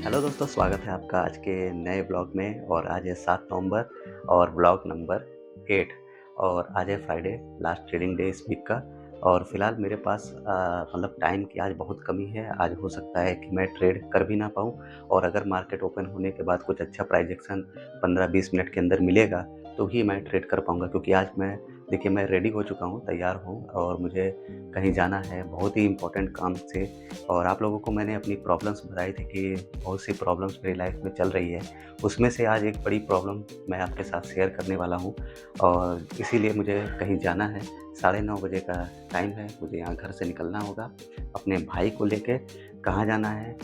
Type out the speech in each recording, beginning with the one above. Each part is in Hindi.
हेलो दोस्तों, स्वागत है आपका आज के नए ब्लॉग में। और आज है 7 नवंबर और ब्लॉग नंबर 8। और आज है फ्राइडे, लास्ट ट्रेडिंग डे इस वीक का। और फिलहाल मेरे पास मतलब टाइम की आज बहुत कमी है। आज हो सकता है कि मैं ट्रेड कर भी ना पाऊँ। और अगर मार्केट ओपन होने के बाद कुछ अच्छा प्राइस एक्शन 15-20 मिनट के अंदर मिलेगा तो ही मैं ट्रेड कर पाऊँगा, क्योंकि आज मैं रेडी हो चुका हूँ, तैयार हूँ और मुझे कहीं जाना है बहुत ही इम्पोर्टेंट काम से। और आप लोगों को मैंने अपनी प्रॉब्लम्स बताई थी कि बहुत सी प्रॉब्लम्स मेरी लाइफ में चल रही है। उसमें से आज एक बड़ी प्रॉब्लम मैं आपके साथ शेयर करने वाला हूँ और इसीलिए मुझे कहीं जाना है। 9:30 बजे का टाइम है, मुझे यहाँ घर से निकलना होगा अपने भाई को लेके। कहाँ जाना है,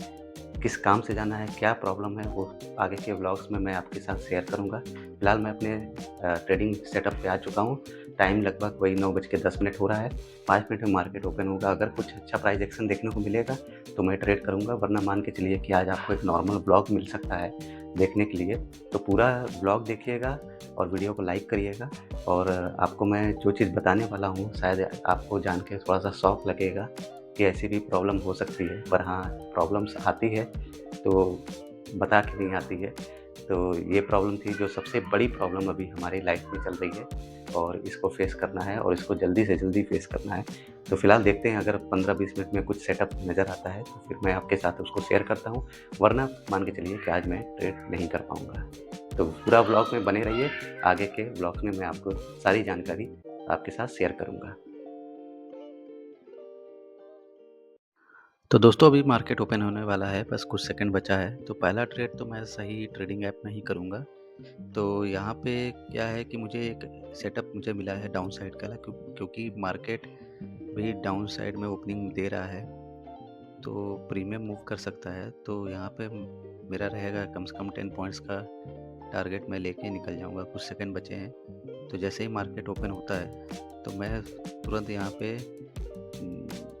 किस काम से जाना है, क्या प्रॉब्लम है, वो आगे के व्लॉग्स में मैं आपके साथ शेयर करूँगा। फ़िलहाल मैं अपने ट्रेडिंग सेटअप पे आ चुका हूँ। टाइम लगभग वही 9:10 हो रहा है। 5 मिनट में मार्केट ओपन होगा। अगर कुछ अच्छा प्राइस एक्शन देखने को मिलेगा तो मैं ट्रेड करूँगा, वरना मान के चलिए कि आज आपको एक नॉर्मल ब्लॉग मिल सकता है देखने के लिए। तो पूरा ब्लॉग देखिएगा और वीडियो को लाइक करिएगा। और आपको मैं जो चीज़ बताने वाला हूँ शायद आपको जान के थोड़ा-सा शॉक लगेगा कि ऐसी भी प्रॉब्लम हो सकती है। पर हाँ, प्रॉब्लम्स आती है तो बता के नहीं आती है। तो ये प्रॉब्लम थी जो सबसे बड़ी प्रॉब्लम अभी हमारी लाइफ में चल रही है और इसको फेस करना है और इसको जल्दी से जल्दी फेस करना है। तो फिलहाल देखते हैं, अगर 15-20 मिनट में कुछ सेटअप नज़र आता है तो फिर मैं आपके साथ उसको शेयर करता हूँ, वरना मान के चलिए कि आज मैं ट्रेड नहीं कर पाऊँगा। तो पूरा ब्लॉग में बने रहिए, आगे के ब्लॉग्स में मैं आपको सारी जानकारी आपके साथ शेयर करूँगा। तो दोस्तों, अभी मार्केट ओपन होने वाला है, बस कुछ सेकंड बचा है। तो पहला ट्रेड तो मैं सही ट्रेडिंग ऐप में ही करूँगा। तो यहाँ पे क्या है कि मुझे एक सेटअप मुझे मिला है डाउन साइड का, क्योंकि मार्केट भी डाउन साइड में ओपनिंग दे रहा है तो प्रीमियम मूव कर सकता है। तो यहाँ पे मेरा रहेगा कम से कम 10 पॉइंट्स का टारगेट मैं लेके निकल जाऊँगा। कुछ सेकंड बचे हैं, तो जैसे ही मार्केट ओपन होता है तो मैं तुरंत यहाँ पे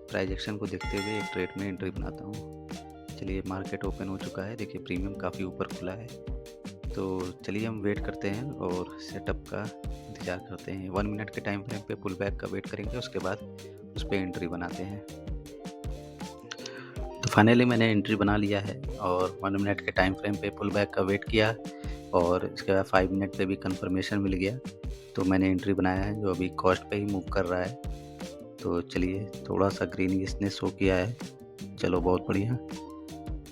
प्राइस एक्शन को देखते हुए एक ट्रेड में एंट्री बनाता हूँ। चलिए, मार्केट ओपन हो चुका है, देखिए प्रीमियम काफ़ी ऊपर खुला है। तो चलिए हम वेट करते हैं और सेटअप का इंतज़ार करते हैं। 1 मिनट के टाइम फ्रेम पे पुल बैक का वेट करेंगे, उसके बाद उस पे एंट्री बनाते हैं। तो फाइनली मैंने एंट्री बना लिया है और 1 मिनट के टाइम फ्रेम पे पुल बैक का वेट किया और इसके बाद 5 मिनट पे भी कंफर्मेशन मिल गया। तो मैंने एंट्री बनाया है जो अभी कॉस्ट पे ही मूव कर रहा है। तो चलिए, थोड़ा सा ग्रीन इसने शो किया है, चलो बहुत बढ़िया।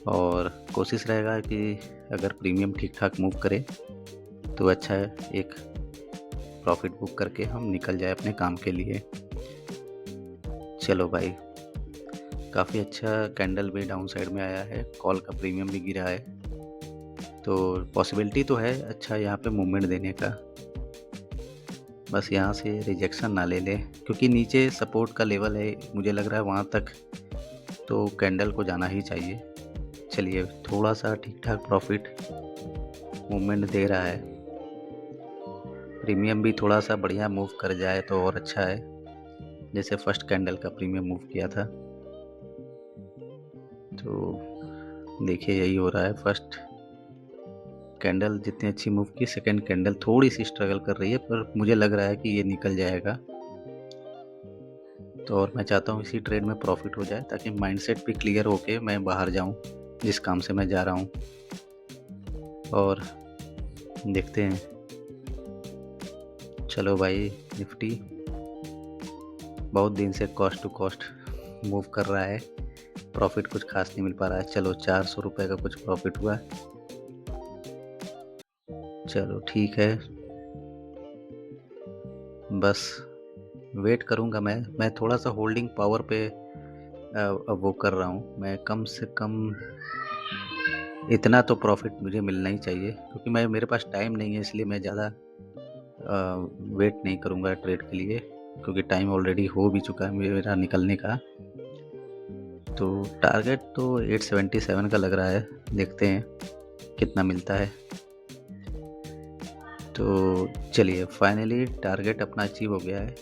और कोशिश रहेगा कि अगर प्रीमियम ठीक ठाक मूव करे तो अच्छा है, एक प्रॉफिट बुक करके हम निकल जाए अपने काम के लिए। चलो भाई, काफ़ी अच्छा कैंडल भी डाउन साइड में आया है, कॉल का प्रीमियम भी गिरा है। तो पॉसिबिलिटी तो है अच्छा यहाँ पे मूवमेंट देने का, बस यहाँ से रिजेक्शन ना ले ले, क्योंकि नीचे सपोर्ट का लेवल है, मुझे लग रहा है वहाँ तक तो कैंडल को जाना ही चाहिए। चलिए, थोड़ा सा ठीक ठाक प्रॉफिट मूवमेंट दे रहा है। प्रीमियम भी थोड़ा सा बढ़िया मूव कर जाए तो और अच्छा है, जैसे फर्स्ट कैंडल का प्रीमियम मूव किया था। तो देखिए, यही हो रहा है। फर्स्ट कैंडल जितनी अच्छी मूव की, सेकंड कैंडल थोड़ी सी स्ट्रगल कर रही है, पर मुझे लग रहा है कि ये निकल जाएगा। तो और मैं चाहता हूँ इसी ट्रेड में प्रॉफिट हो जाए, ताकि माइंडसेट भी क्लियर होके मैं बाहर जाऊँ जिस काम से मैं जा रहा हूँ। और देखते हैं। चलो भाई, निफ्टी बहुत दिन से कॉस्ट टू कॉस्ट मूव कर रहा है, प्रॉफिट कुछ खास नहीं मिल पा रहा है। चलो, 400 रुपये का कुछ प्रॉफिट हुआ, चलो ठीक है। बस वेट करूँगा मैं थोड़ा सा होल्डिंग पावर पे वो कर रहा हूँ। मैं कम से कम इतना तो प्रॉफिट मुझे मिलना ही चाहिए, क्योंकि मेरे पास टाइम नहीं है, इसलिए मैं ज़्यादा वेट नहीं करूँगा ट्रेड के लिए, क्योंकि टाइम ऑलरेडी हो भी चुका है मेरा निकलने का। तो टारगेट तो 877 का लग रहा है, देखते हैं कितना मिलता है। तो चलिए, फाइनली टारगेट अपना अचीव हो गया है।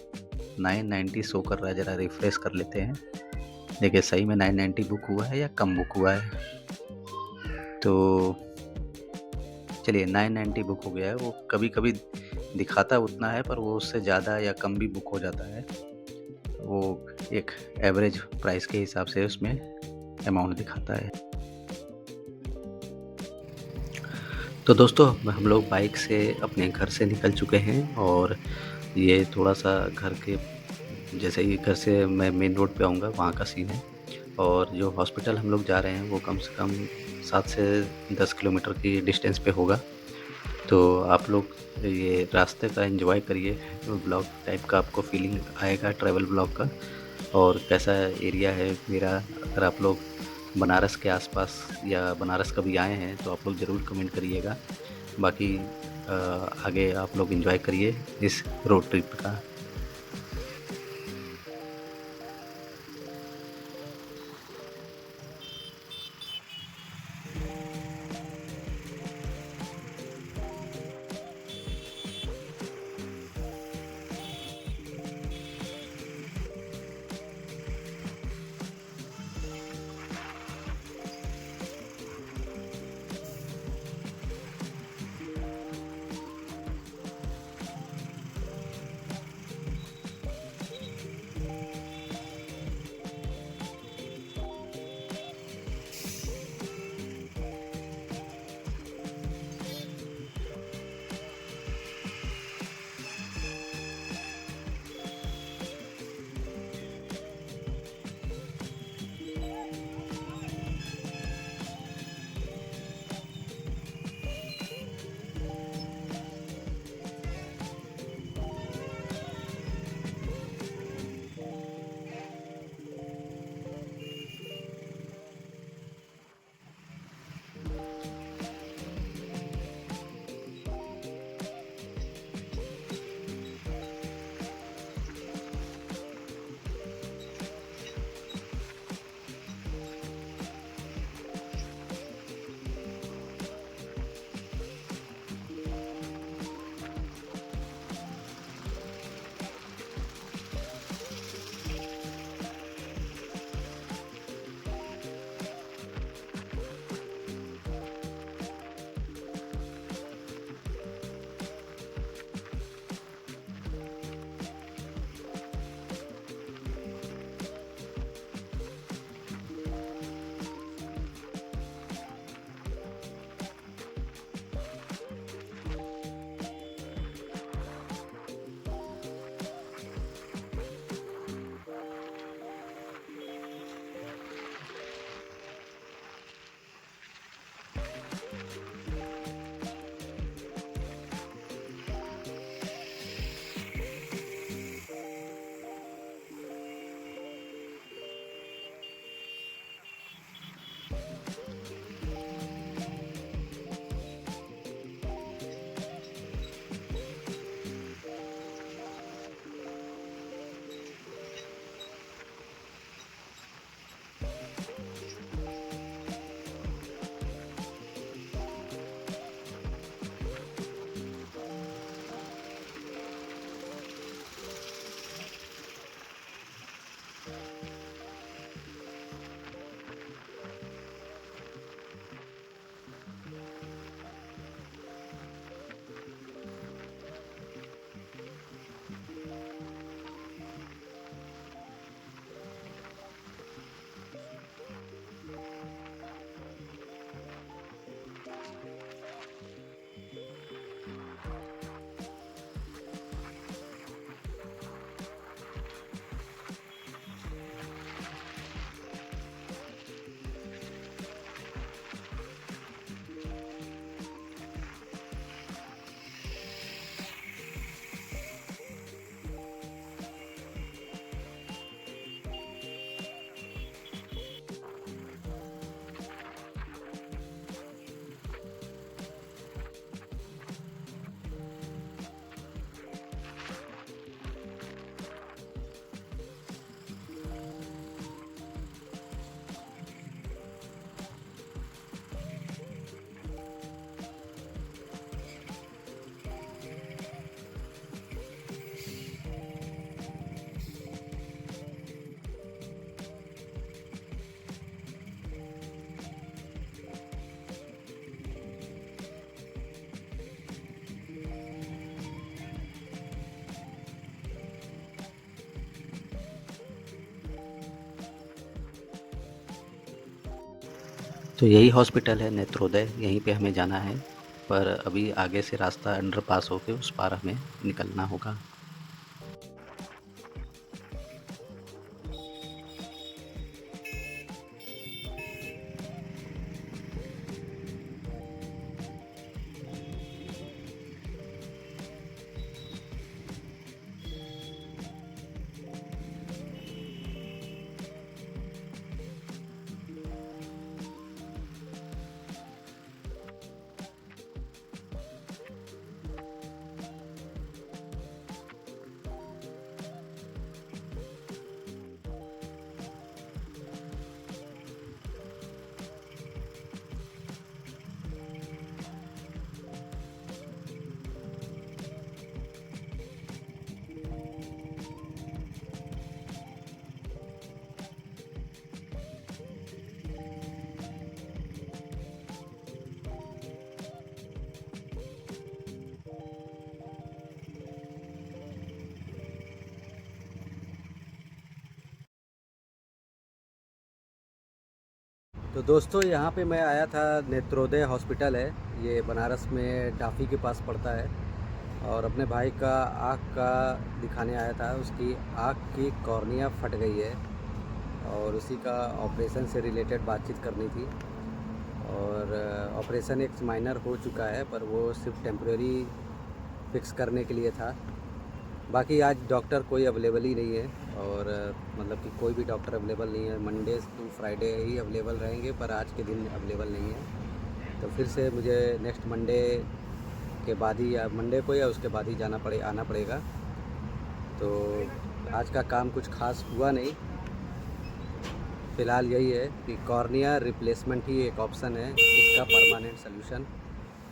990 शो कर रहा है, ज़रा रिफ्रेश कर लेते हैं। देखिए, सही में 990 बुक हुआ है या कम बुक हुआ है। तो चलिए, 990 बुक हो गया है। वो कभी कभी दिखाता उतना है, पर वो उससे ज़्यादा या कम भी बुक हो जाता है। वो एक एवरेज प्राइस के हिसाब से उसमें अमाउंट दिखाता है। तो दोस्तों हम लोग बाइक से अपने घर से निकल चुके हैं और ये थोड़ा-सा घर के जैसे ही घर से मैं मेन रोड पे आऊँगा वहाँ का सीन है। और जो हॉस्पिटल हम लोग जा रहे हैं वो कम से कम 7 से 10 किलोमीटर की डिस्टेंस पे होगा। तो आप लोग ये रास्ते का एन्जॉय करिए, ब्लॉग टाइप का आपको फ़ीलिंग आएगा ट्रैवल ब्लॉग का। और कैसा एरिया है मेरा, अगर आप लोग बनारस के आस-पास या बनारस कभी आए हैं तो आप लोग ज़रूर कमेंट करिएगा। बाकी आगे आप लोग एन्जॉय करिए इस रोड ट्रिप का। तो यही हॉस्पिटल है नेत्रोदय, यहीं पे हमें जाना है। पर अभी आगे से रास्ता अंडरपास होके उस पार हमें निकलना होगा। तो दोस्तों यहाँ पे मैं आया था। नेत्रोदय हॉस्पिटल है, ये बनारस में डाफी के पास पड़ता है। और अपने भाई का आँख का दिखाने आया था। उसकी आँख की कॉर्निया फट गई है और उसी का ऑपरेशन से रिलेटेड बातचीत करनी थी। और ऑपरेशन एक माइनर हो चुका है, पर वो सिर्फ टेम्परेरी फिक्स करने के लिए था। बाकी आज डॉक्टर कोई अवेलेबल ही नहीं है। और मतलब कि कोई भी डॉक्टर अवेलेबल नहीं है। मंडे टू फ्राइडे ही अवेलेबल रहेंगे, पर आज के दिन अवेलेबल नहीं है। तो फिर से मुझे नेक्स्ट मंडे के बाद ही, या मंडे को या उसके बाद ही आना पड़ेगा। तो आज का काम कुछ खास हुआ नहीं। फ़िलहाल यही है कि कॉर्निया रिप्लेसमेंट ही एक ऑप्शन है इसका परमानेंट सल्यूशन,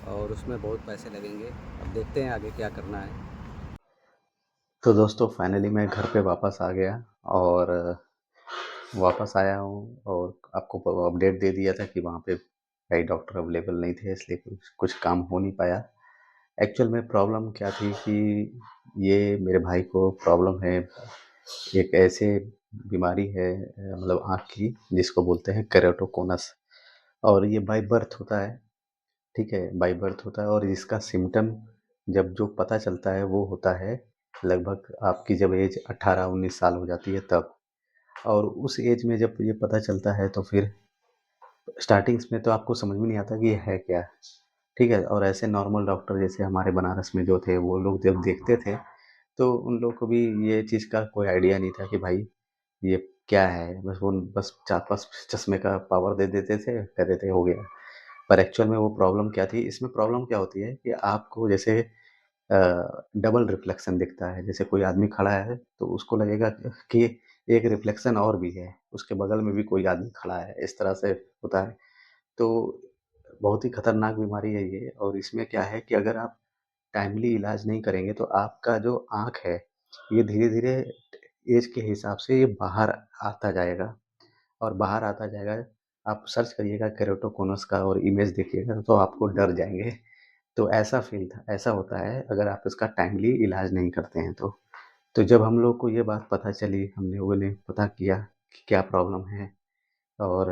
और उसमें बहुत पैसे लगेंगे। अब देखते हैं आगे क्या करना है। तो दोस्तों फाइनली मैं घर पे वापस आ गया और वापस आया हूँ और आपको अपडेट दे दिया था कि वहाँ पे कई डॉक्टर अवेलेबल नहीं थे, इसलिए कुछ कुछ काम हो नहीं पाया। एक्चुअल में प्रॉब्लम क्या थी कि ये मेरे भाई को प्रॉब्लम है, एक ऐसे बीमारी है मतलब आँख की, जिसको बोलते हैं केराटोकोनस। और ये बाय बर्थ होता है, ठीक है, बाय बर्थ होता है। और इसका सिम्टम जब जो पता चलता है वो होता है लगभग आपकी जब एज 18-19 साल हो जाती है तब। और उस एज में जब ये पता चलता है तो फिर स्टार्टिंग्स में तो आपको समझ में नहीं आता कि ये है क्या, ठीक है। और ऐसे नॉर्मल डॉक्टर जैसे हमारे बनारस में जो थे वो लोग जब देखते थे तो उन लोग को भी ये चीज़ का कोई आइडिया नहीं था कि भाई ये क्या है। बस वो बस 4-5 चश्मे का पावर दे देते थे, कह देते हो गया। पर एक्चुअल में वो प्रॉब्लम क्या थी, इसमें प्रॉब्लम क्या होती है कि आपको जैसे डबल रिफ्लेक्शन दिखता है। जैसे कोई आदमी खड़ा है तो उसको लगेगा कि एक रिफ्लेक्शन और भी है, उसके बगल में भी कोई आदमी खड़ा है, इस तरह से होता है। तो बहुत ही खतरनाक बीमारी है ये। और इसमें क्या है कि अगर आप टाइमली इलाज नहीं करेंगे तो आपका जो आँख है, ये धीरे-धीरे एज के हिसाब से ये बाहर आता जाएगा और बाहर आता जाएगा। आप सर्च करिएगा केराटोकोनस का और इमेज देखिएगा तो आपको डर जाएँगे। तो ऐसा होता है अगर आप इसका टाइमली इलाज नहीं करते हैं तो। तो जब हम लोग को ये बात पता चली, हम लोगों ने पता किया कि क्या प्रॉब्लम है और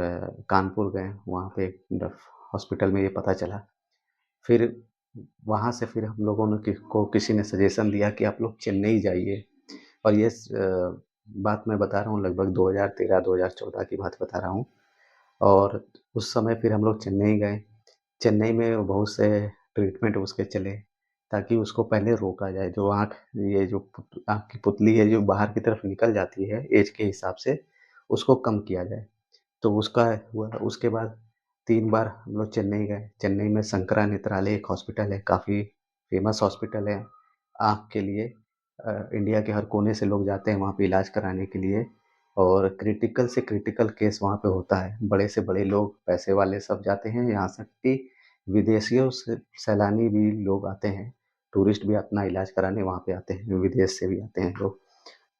कानपुर गए, वहाँ पे हॉस्पिटल में ये पता चला। फिर वहाँ से फिर हम लोगों ने किसी ने सजेशन दिया कि आप लोग चेन्नई जाइए। और ये बात मैं बता रहा हूँ लगभग 2013-2014 की बात बता रहा हूँ। और उस समय फिर हम लोग चेन्नई गए। चेन्नई में बहुत से ट्रीटमेंट उसके चले ताकि उसको पहले रोका जाए। जो आँख, ये जो आँख की पुतली है जो बाहर की तरफ निकल जाती है एज के हिसाब से, उसको कम किया जाए। तो उसका हुआ। उसके बाद 3 बार हम लोग चेन्नई गए। चेन्नई में शंकरा नेत्रालय एक हॉस्पिटल है, काफ़ी फ़ेमस हॉस्पिटल है आँख के लिए। इंडिया के हर कोने से लोग जाते हैं वहाँ पे इलाज कराने के लिए। और क्रिटिकल से क्रिटिकल केस वहाँ पे होता है। बड़े से बड़े लोग, पैसे वाले सब जाते हैं, यहाँ तक कि विदेशियों से सैलानी भी लोग आते हैं। टूरिस्ट भी अपना इलाज कराने वहाँ पे आते हैं, विदेश से भी आते हैं लोग।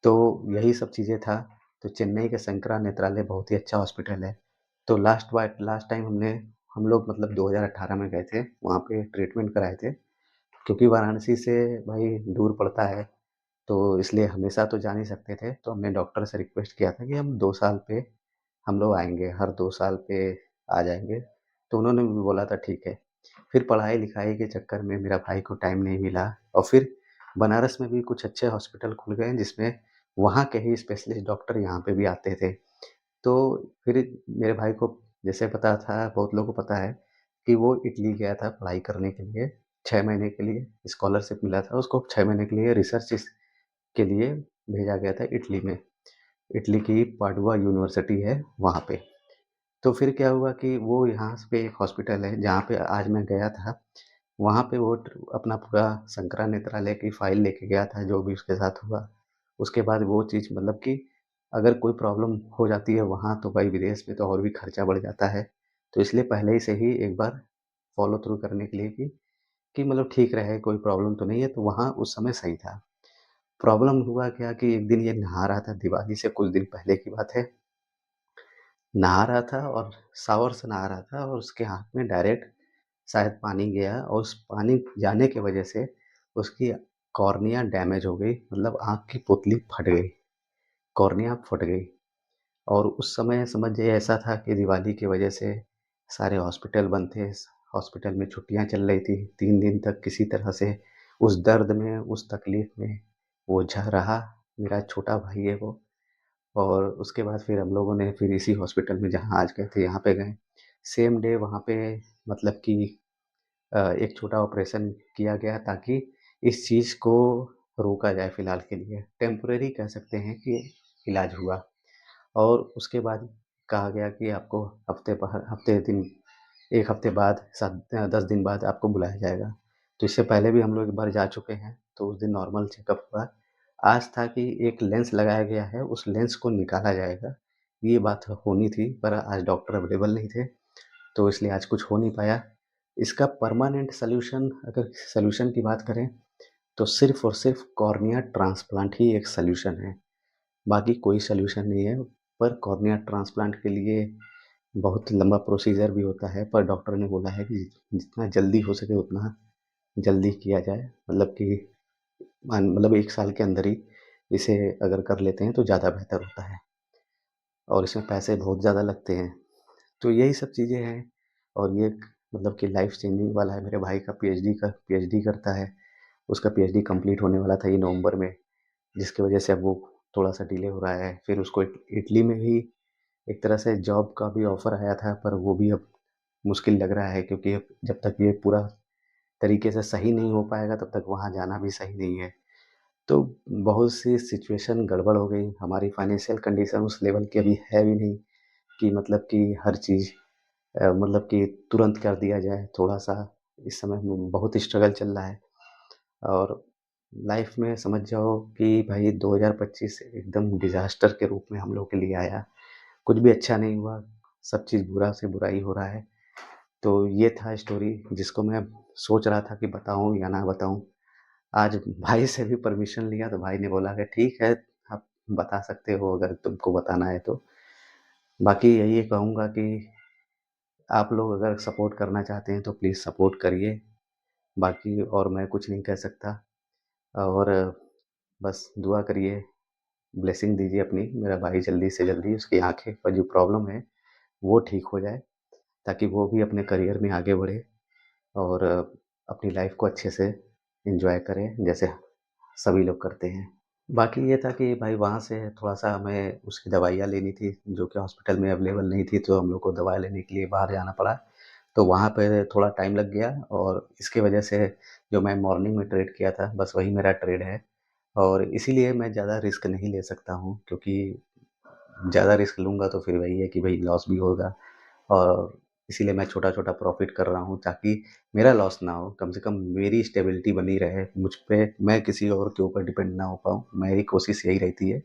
तो यही सब चीज़ें था। तो चेन्नई का शंकरा नेत्रालय बहुत ही अच्छा हॉस्पिटल है। तो लास्ट टाइम हम लोग मतलब 2018 में गए थे, वहाँ पे ट्रीटमेंट कराए थे। क्योंकि वाराणसी से भाई दूर पड़ता है, तो इसलिए हमेशा तो जा नहीं सकते थे। तो हमने डॉक्टर से रिक्वेस्ट किया था कि हम 2 साल पे हम लोग आएँगे, हर 2 साल पे आ जाएँगे। तो उन्होंने भी बोला था ठीक है। फिर पढ़ाई-लिखाई के चक्कर में मेरा भाई को टाइम नहीं मिला और फिर बनारस में भी कुछ अच्छे हॉस्पिटल खुल गए जिसमें वहाँ के ही स्पेशलिस्ट डॉक्टर यहाँ पे भी आते थे। तो फिर मेरे भाई को जैसे पता था, बहुत लोगों को पता है कि वो इटली गया था पढ़ाई करने के लिए 6 महीने के लिए स्कॉलरशिप मिला था उसको 6 महीने के लिए रिसर्च के लिए भेजा गया था इटली में। इटली की पाडुआ यूनिवर्सिटी है वहाँ पे। तो फिर क्या हुआ कि वो यहाँ पे एक हॉस्पिटल है जहाँ पे आज मैं गया था, वहाँ पे वो अपना पूरा संकरा नेत्रालय की फ़ाइल लेके गया था जो भी उसके साथ हुआ। उसके बाद वो चीज़ मतलब कि अगर कोई प्रॉब्लम हो जाती है वहाँ तो भाई विदेश में तो और भी खर्चा बढ़ जाता है। तो इसलिए पहले ही से ही एक बार फ़ॉलो थ्रू करने के लिए कि मतलब ठीक रहे, कोई प्रॉब्लम तो नहीं है, तो वहाँ उस समय सही था। प्रॉब्लम हुआ क्या कि एक दिन ये नहा रहा था, दिवाली से कुछ दिन पहले की बात है। नहा रहा था और शावर से नहा रहा था और उसके आँख में डायरेक्ट शायद पानी गया और उस पानी जाने की वजह से उसकी कॉर्निया डैमेज हो गई, मतलब आँख की पुतली फट गई, कॉर्निया फट गई। और उस समय समझ जाइए ऐसा था कि दिवाली की वजह से सारे हॉस्पिटल बंद थे, हॉस्पिटल में छुट्टियाँ चल रही थी। 3 दिन तक किसी तरह से उस दर्द में, उस तकलीफ़ में वो झ रहा। मेरा छोटा भाई है वो। और उसके बाद फिर हम लोगों ने फिर इसी हॉस्पिटल में जहाँ आज गए थे यहाँ पे गए। सेम डे वहाँ पे मतलब कि एक छोटा ऑपरेशन किया गया ताकि इस चीज़ को रोका जाए फ़िलहाल के लिए। टेम्परेरी कह सकते हैं कि इलाज हुआ और उसके बाद कहा गया कि आपको हफ़्ते दिन 1 हफ़्ते बाद 10 दिन बाद आपको बुलाया जाएगा। तो इससे पहले भी हम लोग एक बार जा चुके हैं, तो उस दिन नॉर्मल चेकअप हुआ। आज था कि एक लेंस लगाया गया है, उस लेंस को निकाला जाएगा। ये बात होनी थी पर आज डॉक्टर अवेलेबल नहीं थे, तो इसलिए आज कुछ हो नहीं पाया। इसका परमानेंट सॉल्यूशन अगर सॉल्यूशन की बात करें, तो सिर्फ़ और सिर्फ़ कॉर्निया ट्रांसप्लांट ही एक सॉल्यूशन है। बाकी कोई सॉल्यूशन नहीं है, पर कॉर्निया ट्रांसप्लांट के लिए बहुत लंबा प्रोसीजर भी होता है, पर डॉक्टर ने बोला है कि जितना जल्दी हो सके उतना जल्दी किया जाए। मतलब कि 1 साल के अंदर ही इसे अगर कर लेते हैं तो ज़्यादा बेहतर होता है और इसमें पैसे बहुत ज़्यादा लगते हैं। तो यही सब चीज़ें हैं और ये मतलब कि लाइफ़ चेंजिंग वाला है। मेरे भाई का पीएचडी करता है। उसका पीएचडी कंप्लीट होने वाला था ये नवंबर में, जिसकी वजह से अब वो थोड़ा-सा डिले हो रहा है। फिर उसको इटली में भी एक तरह से जॉब का भी ऑफ़र आया था, पर वो भी अब मुश्किल लग रहा है क्योंकि अब जब तक ये पूरा तरीके से सही नहीं हो पाएगा, तब तक वहाँ जाना भी सही नहीं है। तो बहुत सी सिचुएशन गड़बड़ हो गई। हमारी फाइनेंशियल कंडीशन उस लेवल की अभी है भी नहीं कि मतलब कि हर चीज़ मतलब कि तुरंत कर दिया जाए। थोड़ा-सा इस समय बहुत स्ट्रगल चल रहा है और लाइफ़ में समझ जाओ कि भाई 2025 एकदम डिज़ास्टर के रूप में हम लोग के लिए आया। कुछ भी अच्छा नहीं हुआ, सब चीज़ बुरा से बुरा ही हो रहा है। तो ये था स्टोरी जिसको मैं सोच रहा था कि बताऊँ या ना बताऊँ। आज भाई से भी परमिशन लिया तो भाई ने बोला कि ठीक है, आप बता सकते हो अगर तुमको बताना है तो। बाकी यही कहूँगा कि आप लोग अगर सपोर्ट करना चाहते हैं तो प्लीज़ सपोर्ट करिए। बाकी और मैं कुछ नहीं कह सकता और बस दुआ करिए, ब्लेसिंग दीजिए अपनी, मेरा भाई जल्दी से जल्दी उसकी आँखें का जो प्रॉब्लम है वो ठीक हो जाए, ताकि वो भी अपने करियर में आगे बढ़े और अपनी लाइफ़ को अच्छे से एन्जॉय करे, जैसे सभी लोग करते हैं। बाकी ये था कि भाई वहाँ से थोड़ा-सा हमें उसकी दवाइयाँ लेनी थी, जो कि हॉस्पिटल में अवेलेबल नहीं थी, तो हम लोग को दवा लेने के लिए बाहर जाना पड़ा। तो वहाँ पे थोड़ा टाइम लग गया और इसकी वजह से जो मैं मॉर्निंग में ट्रेड किया था, बस वही मेरा ट्रेड है और इसीलिए मैं ज़्यादा रिस्क नहीं ले सकता हूँ क्योंकि ज़्यादा रिस्क लूँगा तो फिर वही है कि भई लॉस भी होगा और इसीलिए मैं छोटा-छोटा प्रॉफ़िट कर रहा हूँ ताकि मेरा लॉस ना हो, कम से कम मेरी स्टेबिलिटी बनी रहे, मुझ पे मैं किसी और के ऊपर डिपेंड ना हो पाऊँ, मेरी कोशिश यही रहती है।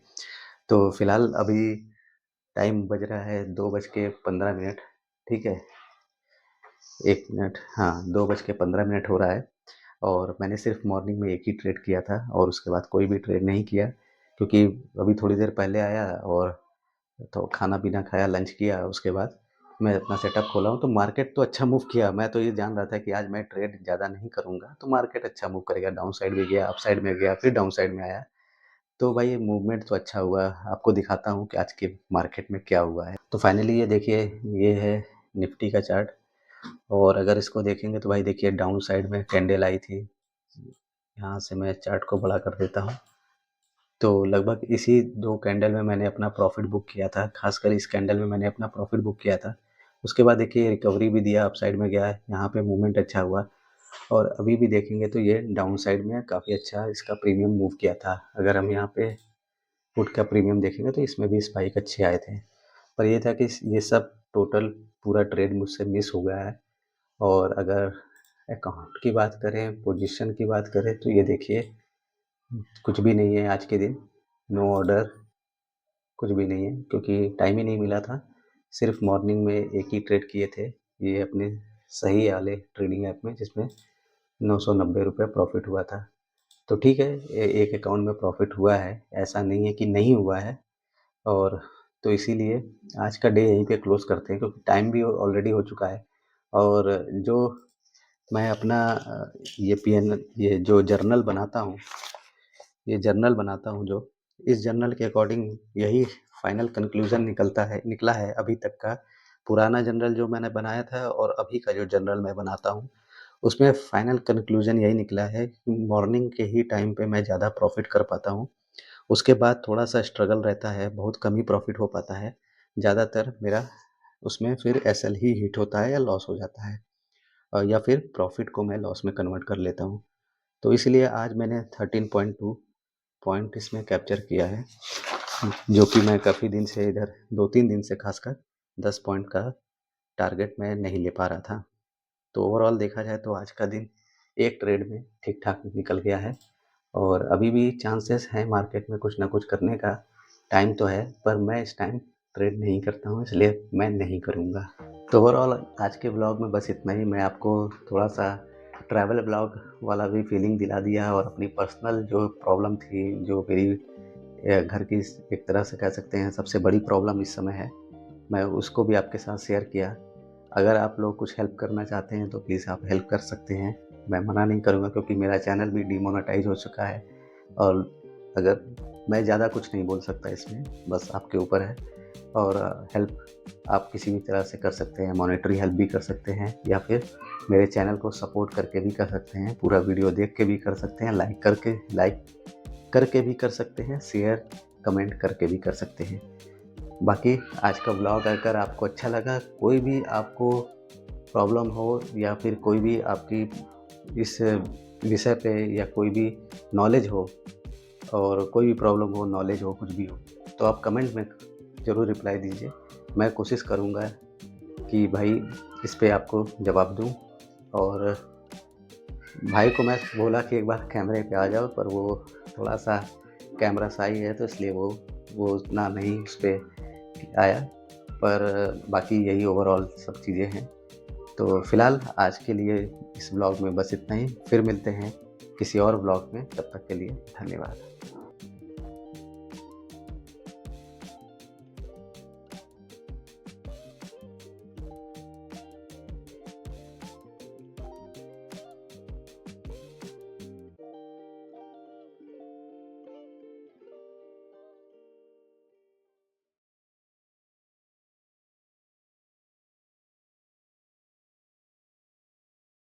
तो फिलहाल अभी टाइम बज रहा है 2 बज के 15 मिनट, ठीक है? 1 मिनट हाँ, 2 बज के 15 मिनट हो रहा है और मैंने सिर्फ़ मॉर्निंग में एक ही ट्रेड किया था और उसके बाद कोई भी ट्रेड नहीं किया क्योंकि अभी थोड़ी देर पहले आया और तो खाना-पीना खाया, लंच किया, उसके बाद मैं अपना सेटअप खोला हूँ, तो मार्केट तो अच्छा मूव किया। मैं तो ये जान रहा था कि आज मैं ट्रेड ज़्यादा नहीं करूँगा, तो मार्केट अच्छा मूव करेगा, डाउन साइड भी गया, अप साइड में गया, फिर डाउन साइड में आया। तो भाई ये मूवमेंट तो अच्छा हुआ। आपको दिखाता हूँ कि आज के मार्केट में क्या हुआ है। तो फाइनली ये देखिए, ये है निफ्टी का चार्ट और अगर इसको देखेंगे तो भाई देखिए डाउन साइड में कैंडल आई थी। यहाँ से मैं चार्ट को बड़ा कर देता हूँ। तो लगभग इसी 2 कैंडल में मैंने अपना प्रॉफ़िट बुक किया था, ख़ासकर इस कैंडल में मैंने अपना प्रॉफ़िट बुक किया था। उसके बाद देखिए रिकवरी भी दिया, अपसाइड में गया, यहाँ पे मूवमेंट अच्छा हुआ और अभी भी देखेंगे तो ये डाउन साइड में काफ़ी अच्छा इसका प्रीमियम मूव किया था। अगर हम यहाँ पे पुट का प्रीमियम देखेंगे तो इसमें भी स्पाइक अच्छे आए थे। पर ये था कि ये सब टोटल पूरा ट्रेड मुझसे मिस हो गया है। और अगर अकाउंट की बात करें, पोजीशन की बात करें तो ये देखिए कुछ भी नहीं है आज के दिन, नो ऑर्डर, कुछ भी नहीं है क्योंकि टाइम ही नहीं मिला था। सिर्फ मॉर्निंग में एक ही ट्रेड किए थे, ये अपने सही वाले ट्रेडिंग ऐप में, जिसमें 990 रुपये प्रॉफिट हुआ था। तो ठीक है, एक अकाउंट में प्रॉफिट हुआ है, ऐसा नहीं है कि नहीं हुआ है। और तो इसीलिए आज का डे यहीं पे क्लोज करते हैं क्योंकि टाइम भी ऑलरेडी हो चुका है। और जो मैं अपना ये जो जर्नल बनाता हूँ, ये जर्नल बनाता हूँ जो, इस जर्नल के अकॉर्डिंग यही फाइनल कंक्लूजन निकला है अभी तक का। पुराना जर्नल जो मैंने बनाया था और अभी का जो जर्नल मैं बनाता हूँ, उसमें फाइनल कंक्लूजन यही निकला है कि मॉर्निंग के ही टाइम पे मैं ज़्यादा प्रॉफिट कर पाता हूँ। उसके बाद थोड़ा-सा स्ट्रगल रहता है, बहुत कम ही प्रॉफिट हो पाता है। ज़्यादातर मेरा उसमें फिर एसएल ही हिट होता है या लॉस हो जाता है, या फिर प्रॉफिट को मैं लॉस में कन्वर्ट कर लेता हूँ। तो इसलिए आज मैंने 13.2 पॉइंट इसमें कैप्चर किया है, जो कि मैं काफ़ी दिन से इधर 2-3 दिन से खासकर 10 पॉइंट का टारगेट मैं नहीं ले पा रहा था। तो ओवरऑल देखा जाए तो आज का दिन एक ट्रेड में ठीक-ठाक निकल गया है और अभी भी चांसेस हैं मार्केट में कुछ ना कुछ करने का। टाइम तो है, पर मैं इस टाइम ट्रेड नहीं करता हूँ, इसलिए मैं नहीं करूँगा। तो ओवरऑल आज के ब्लॉग में बस इतना ही। मैं आपको थोड़ा-सा ट्रैवल ब्लॉग वाला भी फीलिंग दिला दिया और अपनी पर्सनल जो प्रॉब्लम थी, जो मेरी घर की एक तरह से कह सकते हैं सबसे बड़ी प्रॉब्लम इस समय है, मैं उसको भी आपके साथ शेयर किया। अगर आप लोग कुछ हेल्प करना चाहते हैं तो प्लीज़ आप हेल्प कर सकते हैं, मैं मना नहीं करूँगा क्योंकि मेरा चैनल भी डिमोनेटाइज़ हो चुका है। और अगर मैं ज़्यादा कुछ नहीं बोल सकता इसमें, बस आपके ऊपर है। और हेल्प आप किसी भी तरह से कर सकते हैं, मॉनेटरी हेल्प भी कर सकते हैं या फिर मेरे चैनल को सपोर्ट करके भी कर सकते हैं, पूरा वीडियो देख के भी कर सकते हैं, लाइक करके भी कर सकते हैं, शेयर कमेंट करके भी कर सकते हैं। बाकी आज का ब्लॉग अगर आपको अच्छा लगा, कोई भी आपको प्रॉब्लम हो या फिर कोई भी आपकी इस विषय पे या कोई भी नॉलेज हो और कोई भी प्रॉब्लम हो, नॉलेज हो, कुछ भी हो, तो आप कमेंट में ज़रूर रिप्लाई दीजिए। मैं कोशिश करूँगा कि भाई इस पे आपको जवाब दूँ। और भाई को मैं बोला कि एक बार कैमरे पे आ जाओ, पर वो थोड़ा-सा कैमरा शाई है तो इसलिए वो उतना नहीं उस पे आया। पर बाकी यही ओवरऑल सब चीज़ें हैं। तो फ़िलहाल आज के लिए इस ब्लॉग में बस इतना ही। फिर मिलते हैं किसी और ब्लॉग में, तब तक के लिए धन्यवाद।